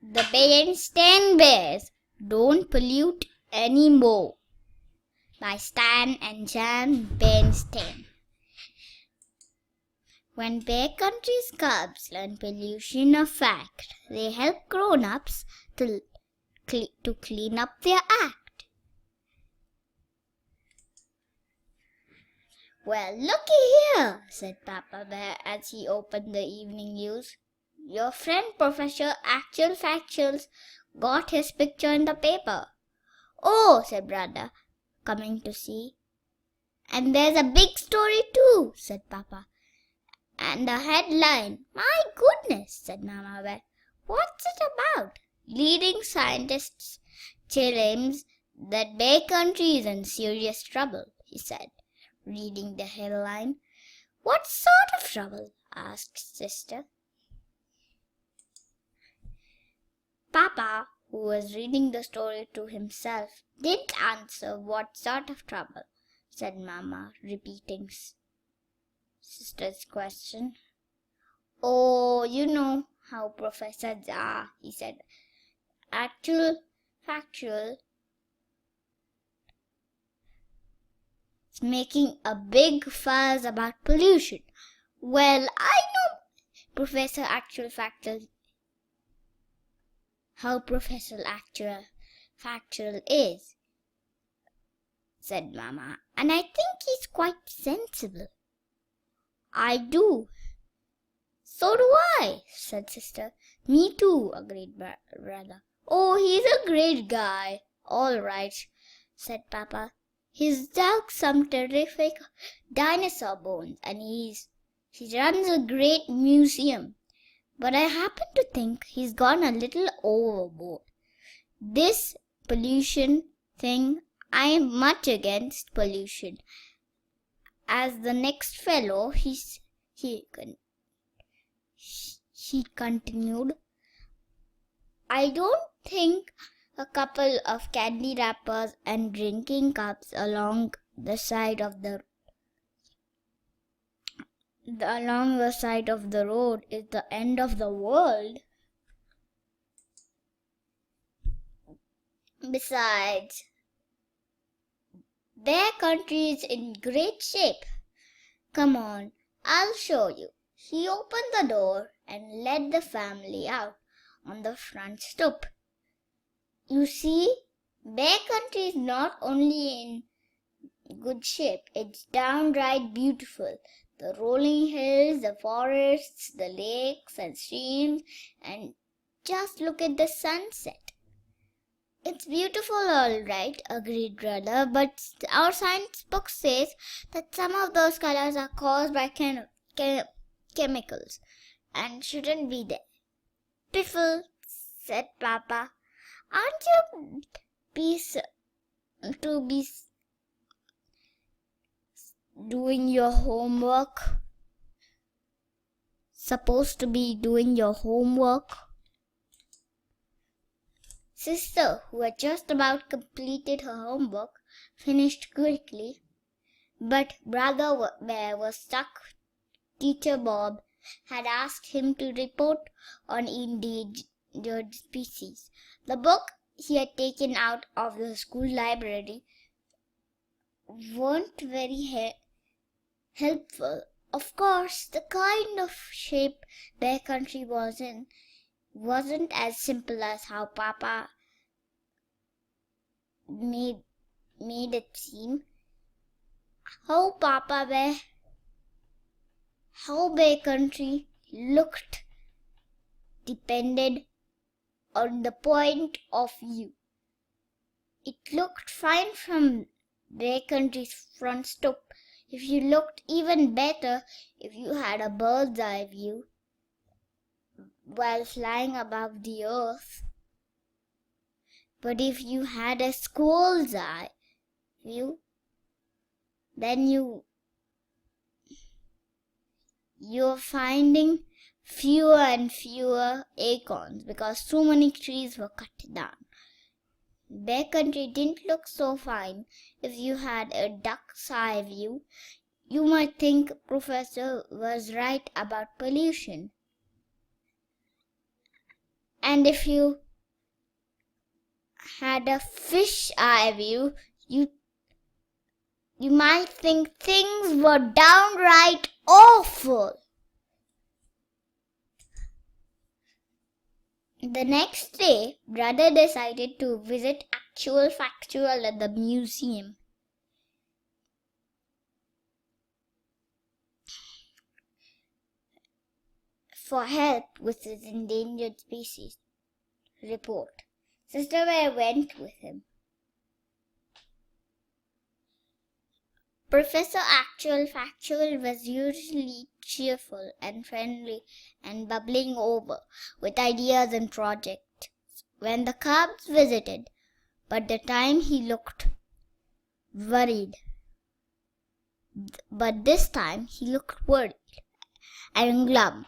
The Berenstain Bears Don't Pollute Anymore by Stan and Jan Berenstain. When bear country's cubs learn pollution a fact, they help grown-ups to clean up their act. "Well, looky here," said Papa Bear as he opened the evening news. "Your friend Professor Actual Factuals got his picture in the paper." "Oh," said Brother, coming to see. "And there's a big story too," said Papa. "And a headline." "My goodness," said Mama Bear. "What's it about?" "Leading scientists claims that bear country is in serious trouble," he said, reading the headline. "What sort of trouble?" asked Sister. Papa, who was reading the story to himself, didn't answer. "What sort of trouble?" said Mama, repeating Sister's question. "Oh, you know how professors are," he said. Factual, is making a big fuss about pollution." "Well, I know Professor Actual Factual how Professor Actual Factual is," said Mama, "and I think he's quite sensible." "I do." "So do I," said Sister. "Me too," agreed Brother. "Oh, he's a great guy." "All right," said Papa. "He's dug some terrific dinosaur bones, and he runs a great museum. But I happen to think he's gone a little overboard. This pollution thing, I'm much against pollution. As the next fellow, he continued, I don't think a couple of candy wrappers and drinking cups along the side of the road is the end of the world. Besides, bear country is in great shape. Come on, I'll show you." He opened the door and led the family out on the front stoop. "You see, bear country is not only in good shape, it's downright beautiful. The rolling hills, the forests, the lakes and streams, and just look at the sunset." "It's beautiful, all right," agreed Brother, "but our science book says that some of those colors are caused by chemicals and shouldn't be there." "Piffle," said Papa. "Aren't you doing your homework? Supposed to be doing your homework?" Sister, who had just about completed her homework, finished quickly, but Brother Bear was stuck. Teacher Bob had asked him to report on endangered species. The book he had taken out of the school library weren't very helpful. Of course, the kind of shape bear country was in wasn't as simple as how Papa made it seem. How bear country looked depended on the point of view. It looked fine from bear country's front stoop. If you looked even better if you had a bird's eye view while flying above the earth. But if you had a squirrel's eye view, then you're finding fewer and fewer acorns because too many trees were cut down. Bear country didn't look so fine if you had a duck's eye view. You might think Professor was right about pollution. And if you had a fish eye view, you might think things were downright awful. The next day, Brother decided to visit Actual Factual at the museum. For help with his endangered species report. Sister Bear went with him. Professor Actual Factual was usually cheerful and friendly and bubbling over with ideas and projects when the cubs visited, but this time he looked worried. And glum.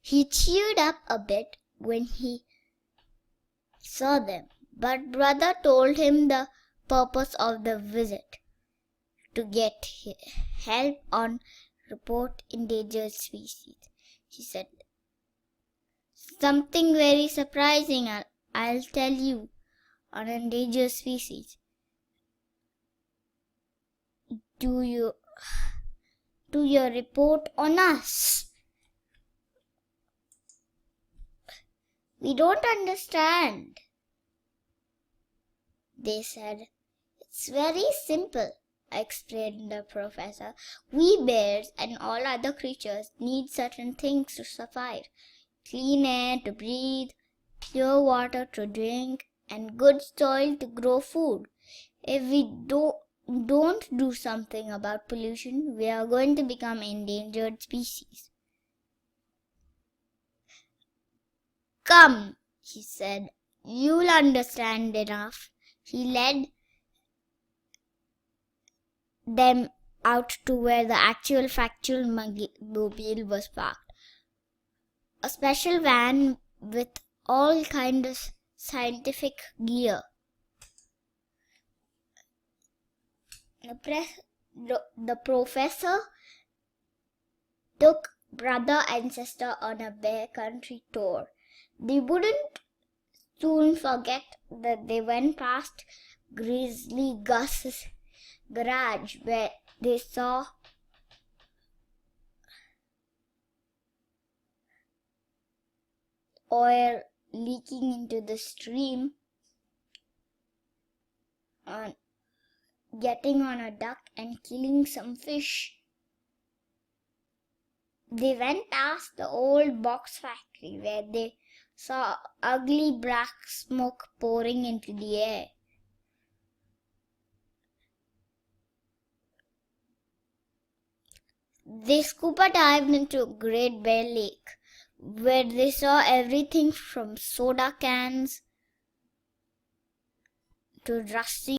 He cheered up a bit when he saw them, but Brother told him the purpose of the visit: to get help on report endangered species. He said, "Something very surprising, I'll tell you, on endangered species. Do your report on us." "We don't understand," they said. "It's very simple," explained the professor. "We bears and all other creatures need certain things to survive: clean air to breathe, pure water to drink, and good soil to grow food. If we don't do something about pollution, we are going to become endangered species." "Come," he said, "you'll understand enough." He led them out to where the Actual Factual mobile was parked. A special van with all kinds of scientific gear. The professor took Brother and Sister on a bear country tour. They wouldn't soon forget that they went past Grizzly Gus's garage, where they saw oil leaking into the stream, getting on a duck and killing some fish. They went past the old box factory, where they saw ugly black smoke pouring into the air. They scuba dived into Great Bear Lake, where they saw everything from soda cans to rusty